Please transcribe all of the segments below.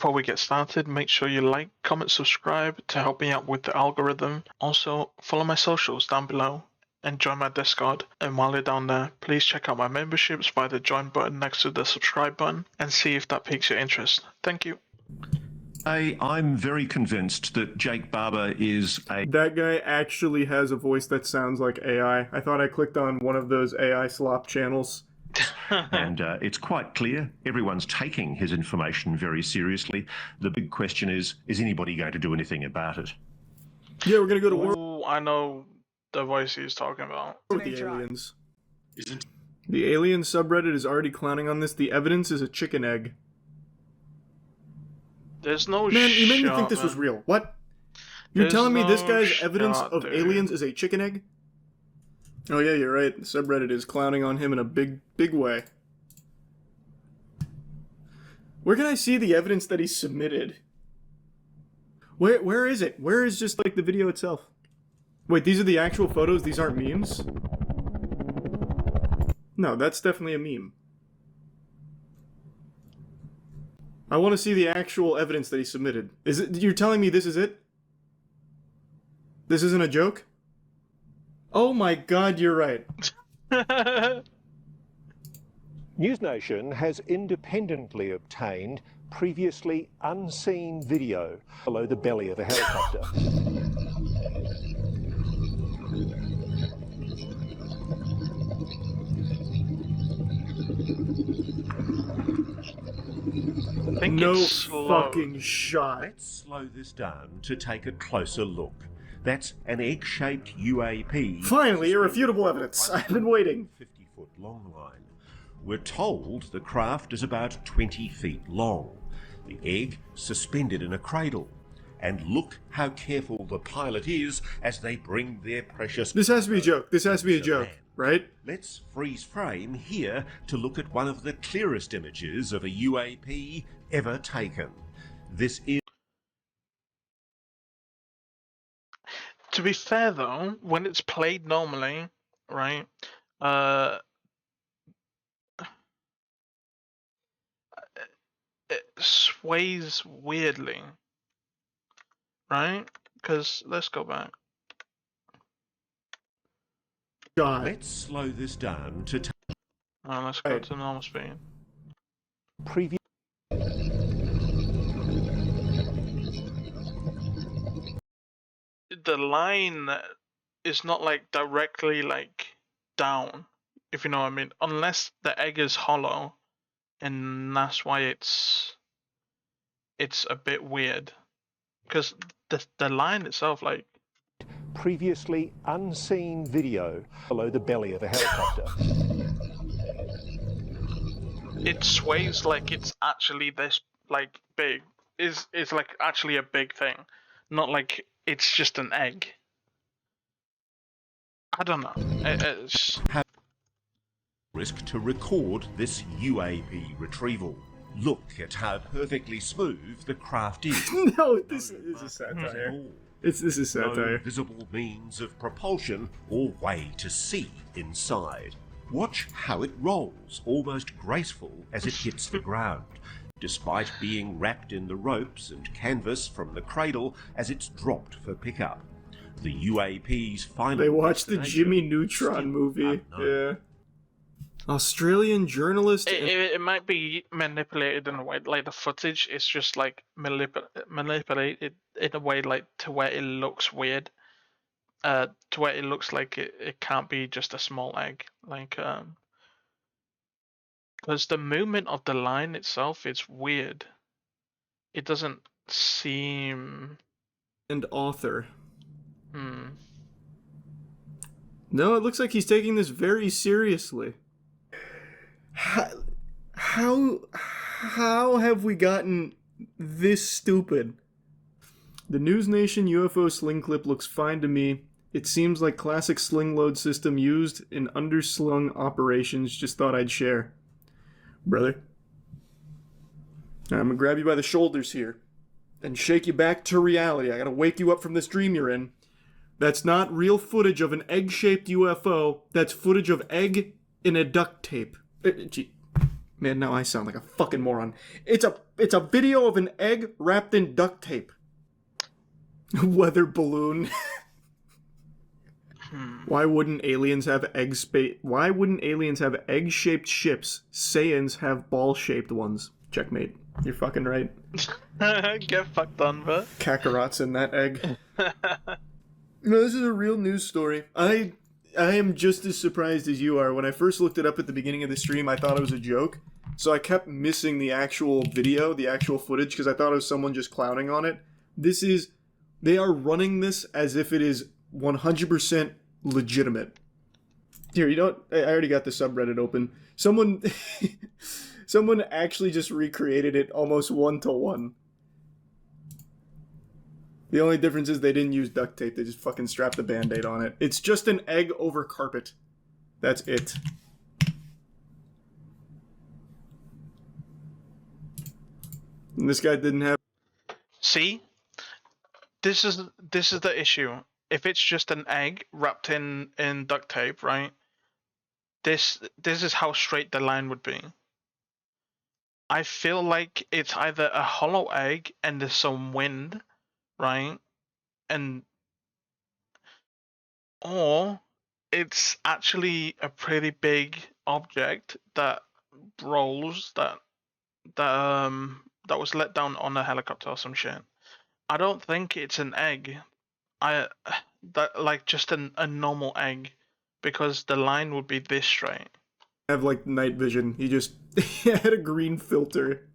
Before we get started, make sure you like, comment, subscribe to help me out with the algorithm. Also, follow my socials down below and join my Discord. And while you're down there, please check out my memberships by the join button next to the subscribe button and see if that piques your interest. Thank you. I'm very convinced that Jake Barber is a... That guy actually has a voice that sounds like AI. I thought I clicked on one of those AI slop channels. And it's quite clear everyone's taking his information very seriously. The big question is anybody going to do anything about it? Yeah, we're gonna go to war Ooh, I know the voice he's talking about. with the aliens. The alien subreddit is already clowning on this. The evidence is a chicken egg. There's no Man, you made me shot, think this was man. real. What? You're There's telling me this no guy's evidence shot, of dude. aliens is a chicken egg? Oh yeah, you're right. The subreddit is clowning on him in a big way. Where can I see the evidence that he submitted? Where is it? Where is just like the video itself? Wait, these are the actual photos? These aren't memes? No, that's definitely a meme. I want to see the actual evidence that he submitted. Is it? You're telling me this is it? This isn't a joke? Oh my god, you're right. NewsNation has independently obtained previously unseen video below the belly of a helicopter. I think No it's slow. fucking shot. Let's slow this down to take a closer look. That's an egg-shaped UAP. Finally, irrefutable evidence. I've been waiting. 50-foot long line. We're told the craft is about 20 feet long. The egg suspended in a cradle. And look how careful the pilot is as they bring their precious... This has to be a joke. This has to be a joke, right? Let's freeze frame here to look at one of the clearest images of a UAP ever taken. This is... To be fair though, when it's played normally, right, it sways weirdly, right? Because let's go back. God. Let's slow this down to... Let's go to normal speed. Previous The line is not like directly like down, if you know what I mean, unless the egg is hollow, and that's why it's a bit weird, because the line itself, like, previously unseen video below the belly of a helicopter. it sways like it's actually this like big, is like actually a big thing, not like it's just an egg. I don't know. It's... risk to record this UAP retrieval. Look at how perfectly smooth the craft is. No, this is satire. This is satire. No visible means of propulsion or way to see inside. Watch how it rolls, almost graceful as it hits the ground, despite being wrapped in the ropes and canvas from the cradle as it's dropped for pickup. The UAP's final... They watched the destination Jimmy Neutron still movie. unknown. Yeah. Australian journalist. It might be manipulated in a way, like the footage is just like manipulated in a way like to where it looks weird, to where it looks like it can't be just a small egg, like because the movement of the line itself is weird. It doesn't seem... And author. No, it looks like he's taking this very seriously. How have we gotten this stupid? The News Nation UFO sling clip looks fine to me. It seems like classic sling load system used in underslung operations. Just thought I'd share. Brother. I'm gonna grab you by the shoulders here and shake you back to reality. I gotta wake you up from this dream you're in. That's not real footage of an egg-shaped UFO. That's footage of egg in a duct tape. Gee. Man, now I sound like a fucking moron. It's a video of an egg wrapped in duct tape. Weather balloon. Why wouldn't aliens have Why wouldn't aliens have egg-shaped ships? Saiyans have ball-shaped ones. Checkmate. You're fucking right. Get fucked on, bro. Kakarot's in that egg. No, this is a real news story. I am just as surprised as you are. When I first looked it up at the beginning of the stream, I thought it was a joke. So I kept missing the actual video, the actual footage, because I thought it was someone just clowning on it. They are running this as if it is 100% legitimate. Here, I already got the subreddit open. Someone actually just recreated it almost 1-to-1. The only difference is they didn't use duct tape. They just fucking strapped the Band-Aid on it. It's just an egg over carpet. That's it. And this guy didn't have... See? This is the issue. If it's just an egg wrapped in duct tape, right? This is how straight the line would be. I feel like it's either a hollow egg and there's some wind, right? Or it's actually a pretty big object that rolls that was let down on a helicopter or some shit. I don't think it's an egg. Just a normal egg, because the line would be this straight. Have like night vision. He just he had a green filter.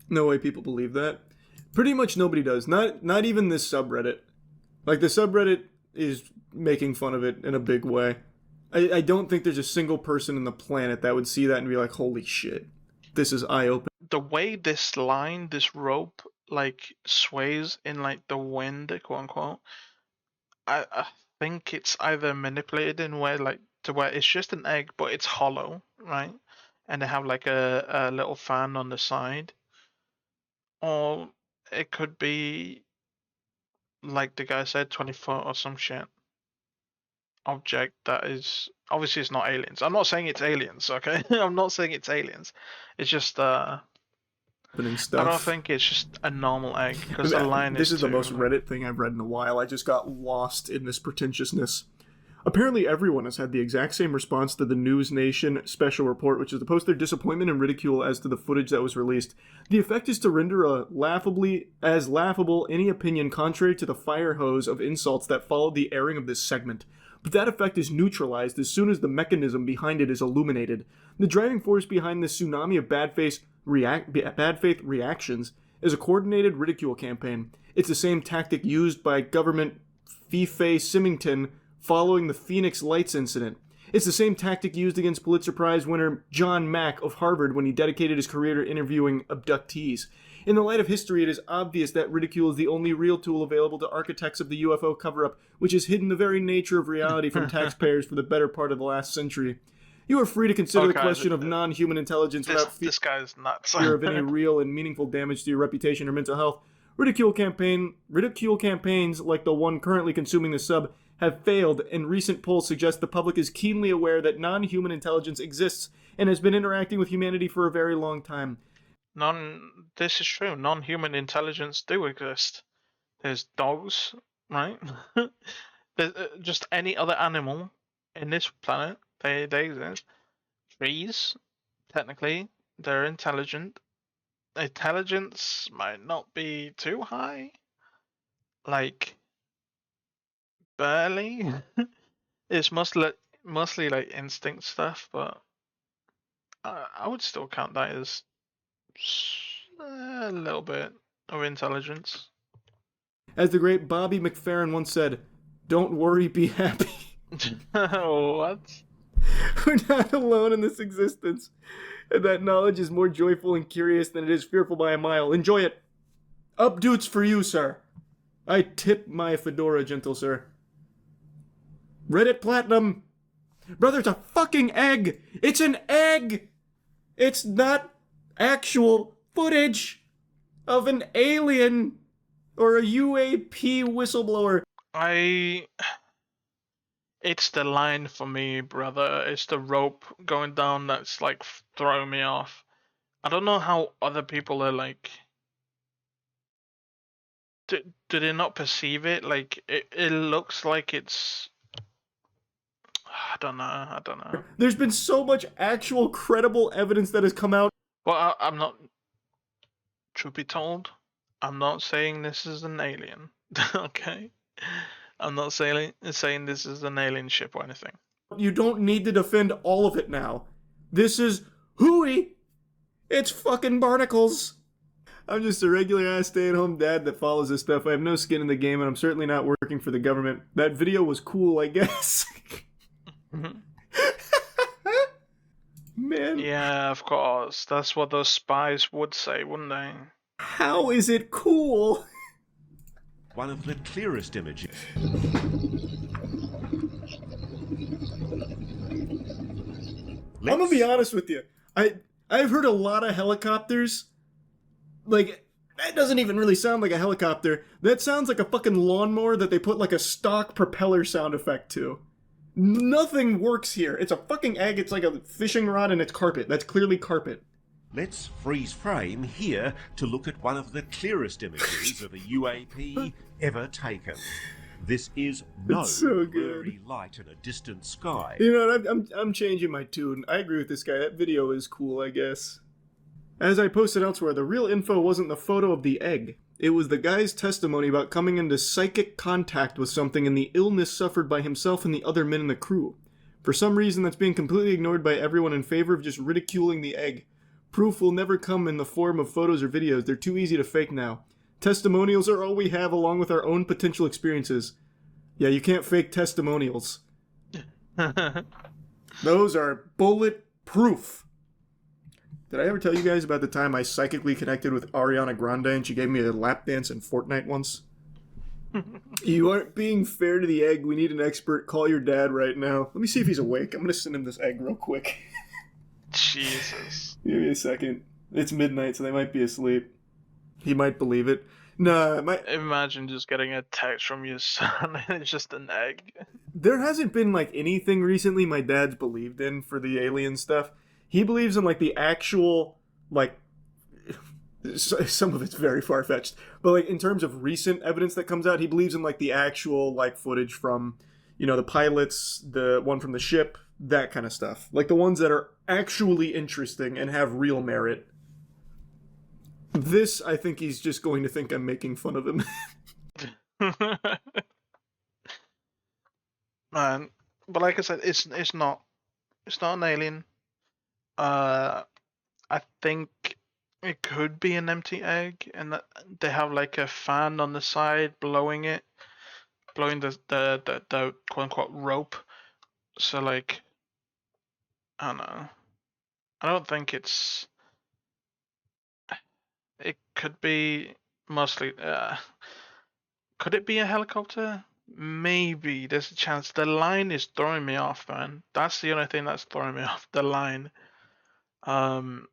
No way people believe that. Pretty much nobody does. Not even this subreddit. Like, the subreddit is making fun of it in a big way. I don't think there's a single person in the planet that would see that and be like, holy shit, this is eye-opening. The way this rope, like, sways in, like, the wind, quote unquote, I think it's either manipulated in where, like, to where it's just an egg, but it's hollow, right? And they have, like, a little fan on the side. Or it could be, like the guy said, 20-foot or some shit object that is... Obviously, it's not aliens. I'm not saying it's aliens, okay? I'm not saying it's aliens. It's just, Stuff. I don't think it's just a normal egg, because the line This is the most Reddit thing I've read in a while. I just got lost in this pretentiousness. Apparently everyone has had the exact same response to the News Nation special report, which is to post their disappointment and ridicule as to the footage that was released. The effect is to render laughable any opinion contrary to the fire hose of insults that followed the airing of this segment. But that effect is neutralized as soon as the mechanism behind it is illuminated. The driving force behind this tsunami of bad faith reactions is a coordinated ridicule campaign. It's the same tactic used by government Fife Symington following the Phoenix Lights incident. It's the same tactic used against Pulitzer Prize winner John Mack of Harvard when he dedicated his career to interviewing abductees. In the light of history, it is obvious that ridicule is the only real tool available to architects of the UFO cover-up, which has hidden the very nature of reality from taxpayers for the better part of the last century. You are free to consider the question of non-human intelligence without this guy's nuts. fear of any real and meaningful damage to your reputation or mental health. Ridicule campaigns like the one currently consuming the sub have failed, and recent polls suggest the public is keenly aware that non-human intelligence exists and has been interacting with humanity for a very long time. This is true. Non-human intelligence do exist. There's dogs, right? There's just any other animal in this planet. They exist. Trees, technically, they're intelligent. Intelligence might not be too high. Like, barely. It's mostly like instinct stuff, but I would still count that as a little bit of intelligence. As the great Bobby McFerrin once said, "Don't worry, be happy." What? We're not alone in this existence, and that knowledge is more joyful and curious than it is fearful by a mile. Enjoy it. Updoots for you, sir. I tip my fedora, gentle sir. Reddit Platinum. Brother, it's a fucking egg. It's an egg. It's not actual footage of an alien or a UAP whistleblower. It's the line for me, brother. It's the rope going down that's like throwing me off. I don't know how other people are like. Do they not perceive it? Like it looks like it's. I don't know. I don't know. There's been so much actual credible evidence that has come out. Well, I'm not. Truth be told, I'm not saying this is an alien. Okay, I'm not saying this is an alien ship or anything. You don't need to defend all of it now. This is hooey. It's fucking barnacles. I'm just a regular ass stay-at-home dad that follows this stuff. I have no skin in the game, and I'm certainly not working for the government. That video was cool, I guess. Man. Yeah, of course. That's what those spies would say, wouldn't they? How is it cool? One of the clearest images. I'm gonna be honest with you. I've heard a lot of helicopters. Like, that doesn't even really sound like a helicopter. That sounds like a fucking lawnmower that they put like a stock propeller sound effect to. Nothing works here. It's a fucking egg. It's like a fishing rod and it's carpet. That's clearly carpet. Let's freeze frame here to look at one of the clearest images of a UAP ever taken. This is no It's so good. blurry light in a distant sky. You know what? I'm changing my tune. I agree with this guy. That video is cool, I guess. As I posted elsewhere, the real info wasn't the photo of the egg. It was the guy's testimony about coming into psychic contact with something and the illness suffered by himself and the other men in the crew. For some reason, that's being completely ignored by everyone in favor of just ridiculing the egg. Proof will never come in the form of photos or videos. They're too easy to fake now. Testimonials are all we have along with our own potential experiences. Yeah, you can't fake testimonials. Those are bulletproof. Did I ever tell you guys about the time I psychically connected with Ariana Grande and she gave me a lap dance in Fortnite once? You aren't being fair to the egg. We need an expert. Call your dad right now. Let me see if he's awake. I'm going to send him this egg real quick. Jesus. Give me a second. It's midnight, so they might be asleep. He might believe it. Nah, Imagine just getting a text from your son and it's just an egg. there hasn't been like anything recently my dad's believed in for the alien stuff. He believes in like the actual, like, some of it's very far-fetched, but like in terms of recent evidence that comes out, he believes in like the actual like footage from, you know, the pilots, the one from the ship, that kind of stuff. Like the ones that are actually interesting and have real merit. This, I think he's just going to think I'm making fun of him. Man, but like I said, it's not an alien. I think it could be an empty egg, and that they have like a fan on the side blowing the quote unquote rope. So like, I don't know. I don't think it's. It could be mostly. Could it be a helicopter? Maybe. There's a chance. The line is throwing me off, man. That's the only thing that's throwing me off. The line. But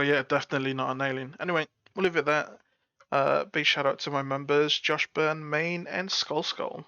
yeah, definitely not an alien. Anyway, we'll leave it there. Big shout out to my members, Josh Byrne, Main, and Skull.